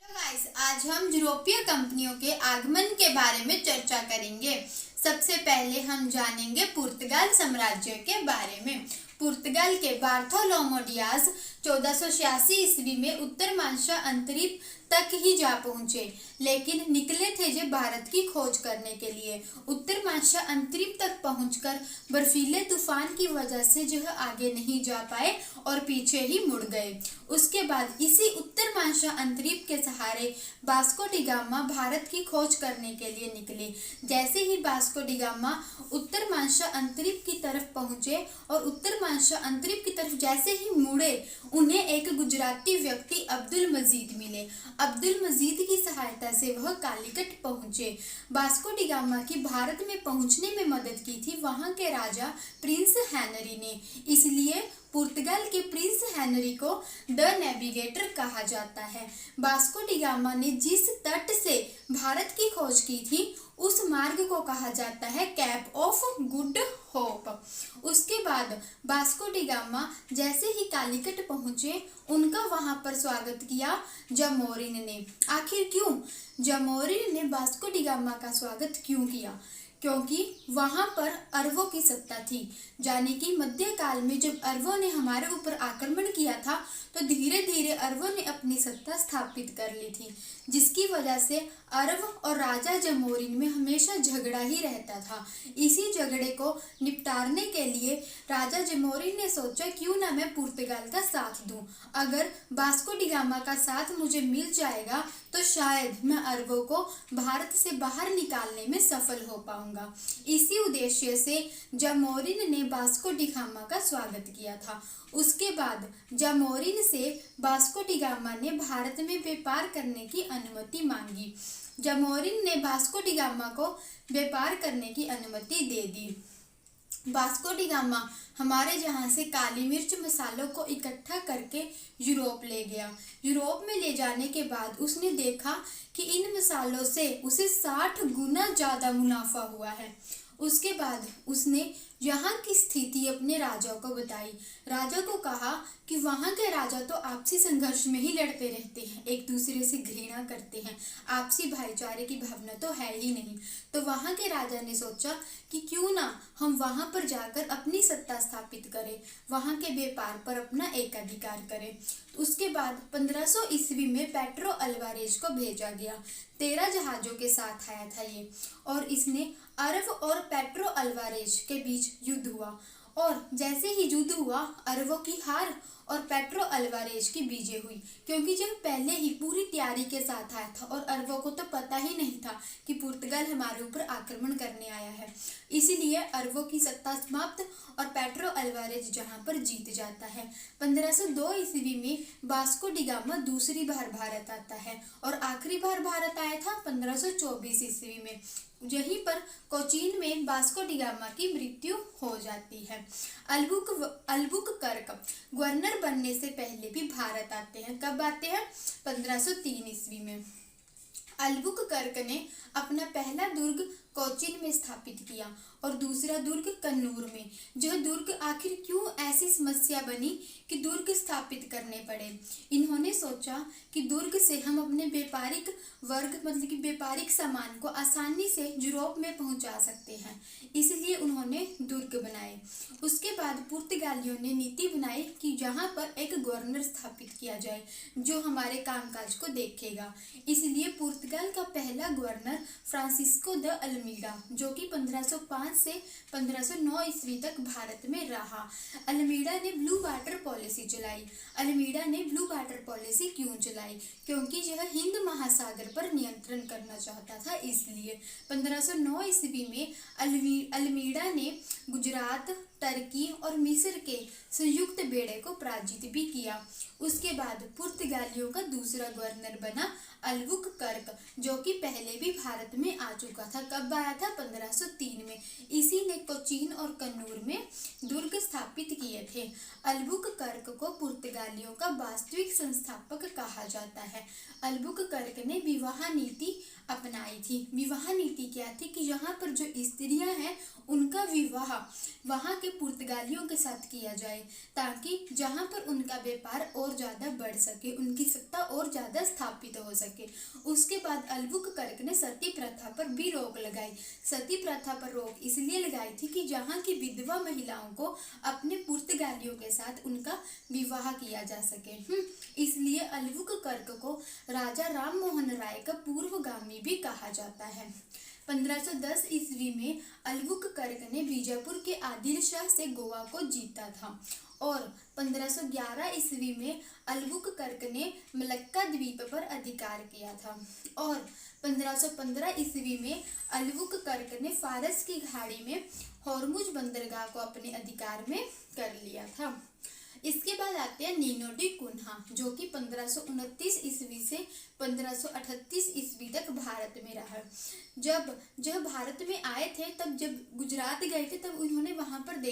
तो गाइस, आज हम यूरोपीय कंपनियों के आगमन के बारे में चर्चा करेंगे। सबसे पहले हम जानेंगे पुर्तगाल साम्राज्य के बारे में। पुर्तगाल के बार्थोलोमो डियाज 1486 ईस्वी में उत्तर मांशा अंतरीप तक ही जा पहुंचे, लेकिन निकले थे जो भारत की खोज करने के लिए। उत्तर मांशा अंतरीप तक पहुंचकर बर्फीले तूफान की वजह से जो आगे नहीं जा पाए और पीछे ही मुड़ गए। उसके बाद इसी उत्तर मांशा अंतरीप के सहारे वास्को डी गामा भारत की खोज करने के लिए निकले। जैसे ही वास्को डी गामा उत्तर मांशा अंतरीप की तरफ पहुंचे और उत्तर मांशा अंतरीप की तरफ जैसे ही मुड़े, उन्हें एक गुजराती व्यक्ति अब्दुल मजीद मिले। अब्दुल मजीद की सहायता से वह कालीकट पहुंचे। वास्को डी गामा की भारत में पहुंचने में मदद की थी वहां के राजा प्रिंस हेनरी ने, इसलिए पुर्तगाल के प्रिंस हेनरी को द नेविगेटर कहा जाता है। वास्को डी गामा ने जिस तट से भारत की खोज की थी उस मार्ग को कहा जाता है कैप ऑफ गुड होप। उसके बाद वास्को डी गामा जैसे ही कालीकट पहुंचे, उनका वहां पर स्वागत किया जामोरिन ने। आखिर क्यों जामोरिन ने वास्को डी गामा का स्वागत क्यों किया? क्योंकि वहां पर अरबों की सत्ता थी। यानी कि मध्यकाल में जब अरबों ने हमारे ऊपर आक्रमण किया था तो धीरे धीरे अरबों ने अपनी सत्ता स्थापित कर ली थी, जिसकी वजह से अरब और राजा जामोरिन में हमेशा झगड़ा ही रहता था। इसी झगड़े को निपटारने के लिए राजा जामोरिन ने सोचा क्यों ना मैं पुर्तगाल का साथ दूं। अगर वास्को डी गामा का साथ मुझे मिल जाएगा तो शायद मैं अरबों को भारत से बाहर निकालने में सफल हो पाऊंगा। इसी उद्देश्य से जामोरिन ने वास्को डी गामा का स्वागत किया था। उसके बाद जामोरिन से वास्को डी गामा ने भारत में व्यापार करने की अनुमति मांगी। जामोरिन ने वास्को डी गामा को व्यापार करने की अनुमति दे दी। वास्को डी गामा हमारे जहाँ से काली मिर्च मसालों को इकट्ठा करके यूरोप ले गया। यूरोप में ले जाने के बाद उसने देखा कि इन मसालों से उसे 60 गुना ज़्यादा मुनाफा हुआ है। उसके बाद उसने यहाँ की स्थिति अपने राजा को बताई। राजा को कहा कि वहाँ के राजा तो आपसी संघर्ष में ही लड़ते रहते हैं, एक दूसरे से घृणा करते हैं, आपसी भाईचारे की भावना तो है ही नहीं। तो वहाँ के राजा ने सोचा कि क्यों ना हम वहाँ पर जाकर अपनी सत्ता स्थापित करें, वहाँ के व्यापार पर अपना एकाधिकार करें। उसके बाद 1500 ईस्वी में पेट्रो अल्वारेज को भेजा गया। 13 जहाजों के साथ आया था ये, और इसने अरब और पेट्रो अल्वारेज के बीच युद्ध हुआ। और जैसे ही युद्ध हुआ, अरबों की हार और पेट्रो अल्वारेज की विजय हुई, क्योंकि जब पहले ही पूरी तैयारी के साथ आया था और अरबों को तो पता ही नहीं था कि पुर्तगाल हमारे ऊपर आक्रमण करने आया है। इसीलिए अरबों की सत्ता समाप्त और पेट्रो अल्वारेज जहां पर जीत जाता है। 1502 ईस्वी में वास्को डी गामा दूसरी बार भारत आता है और आखिरी बार भारत आया था 1524 ईस्वी में। यहीं पर कोचीन में वास्को डी गामा की मृत्यु हो जाती है। अल्बुकर्क गवर्नर बनने से पहले भी भारत आते हैं। कब आते हैं? 1503 ईस्वी में। अल्बुकर्क ने अपना पहला दुर्ग कोचीन में स्थापित किया और दूसरा दुर्ग कन्नूर में। यह दुर्ग आखिर क्यों ऐसी समस्या बनी कि दुर्ग स्थापित करने पड़े? इन्होंने सोचा कि दुर्ग से हम अपने व्यापारिक वर्ग मतलब कि व्यापारिक सामान को आसानी से यूरोप में पहुंचा सकते हैं, इसलिए उन्होंने दुर्ग बनाए। उसके बाद पुर्तगालियों ने नीति बनाई कि यहाँ पर एक गवर्नर स्थापित किया जाए जो हमारे कामकाज को देखेगा। इसलिए पुर्तगाल का पहला गवर्नर फ्रांसिस्को द अल्मीडा, जो कि 1505 से 1509 ईस्वी तक भारत में रहा। अल्मीडा ने ब्लू वाटर पॉलिसी चलाई। अल्मीडा ने ब्लू वाटर पॉलिसी क्यों चलाई? क्योंकि यह हिंद महासागर पर नियंत्रण करना चाहता था। इसलिए 1509 ईस्वी में अल्मीडा ने गुजरात, टर्की और मिस्र के संयुक्त बेड़े को पराजित भी किया। उसके बाद पुर्तगालियों का दूसरा गवर्नर बना अल्बुकर्क, जो कि पहले भी भारत में आ चुका था। कब आया था? 1503 में। इसी ने कोचीन और कन्नूर में दुर्ग स्थापित किए थे। अल्बुकर्क को पुर्तगालियों का वास्तविक संस्थापक कहा जाता है। अल्बुकर्क ने विवाह नीति अपनाई थी। विवाह नीति क्या थी कि यहाँ पर जो स्त्रियां हैं उनका विवाह वहाँ के पुर्तगालियों के साथ किया जाए, ताकि जहां पर उनका व्यापार और ज़्यादा बढ़ सके, उनकी सत्ता और ज़्यादा स्थापित हो सके। उसके बाद अल्बुकर्क ने सती प्रथा पर भी रोक लगाई। सती प्रथा पर रोक इसलिए लगाई थी कि जहाँ की विधवा महिलाओं को अपने पुर्तगालियों के साथ उनका विवाह किया जा सके। इसलिए अल्बुकर्क को राजा राम मोहन राय का पूर्वगामी भी कहा जाता है। 1510 ईस्वी में अल्बुकर्क ने बीजापुर के आदिल शाह से गोवा को जीता था और 1511 ईस्वी में अल्बुकर्क ने मलक्का द्वीप पर अधिकार किया था और 1515 ईस्वी में अल्बुकर्क ने फारस की खाड़ी में हॉर्मुज बंदरगाह को अपने अधिकार में कर लिया था। इसके बाद आते हैं नीनो डी कुन्हा, जो कि 1529 ईस्वी से 1538 ईस्वी तक भारत में रहा। जब भारत में आए थे, तब जब गुजरात गए थे, तब उन्होंने वहां पर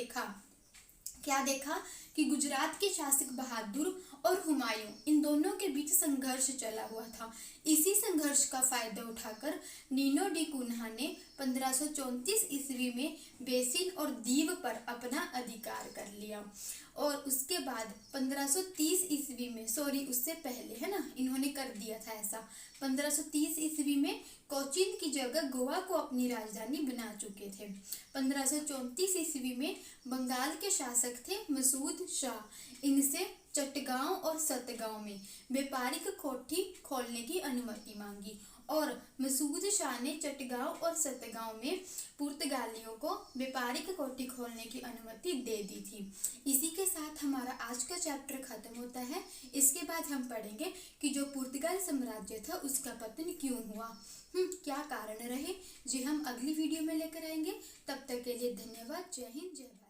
क्या देखा कि गुजरात के शासक बहादुर और हुमायूं, इन दोनों के बीच संघर्ष चला हुआ था। इसी संघर्ष का फायदा उठाकर नीनो डी कुन्हा ने 1534 ईस्वी में बेसिन और दीव पर अपना अधिकार कर लिया और उसके बाद 1530 ईस्वी में, उससे पहले है ना, इन्होंने कर दिया था ऐसा। 1530 ईस्वी में कोचीन की जगह गोवा को अपनी राजधानी बना चुके थे। 1534 ईस्वी में बंगाल के शासक थे मसूद शाह। इनसे चटगांव और सतगांव में व्यापारिक कोठी खोलने की अनुमति मांगी और मसूद शाह ने चटगांव और सतगांव में पुर्तगालियों को व्यापारिक कोठी खोलने की अनुमति दे दी थी। इसी के साथ हमारा आज का चैप्टर खत्म होता है। इसके बाद हम पढ़ेंगे कि जो पुर्तगाल साम्राज्य था उसका पतन क्यों हुआ, क्या कारण रहे, जी हम अगली वीडियो में लेकर आएंगे। तब तक के लिए धन्यवाद। जय हिंद, जय भारत।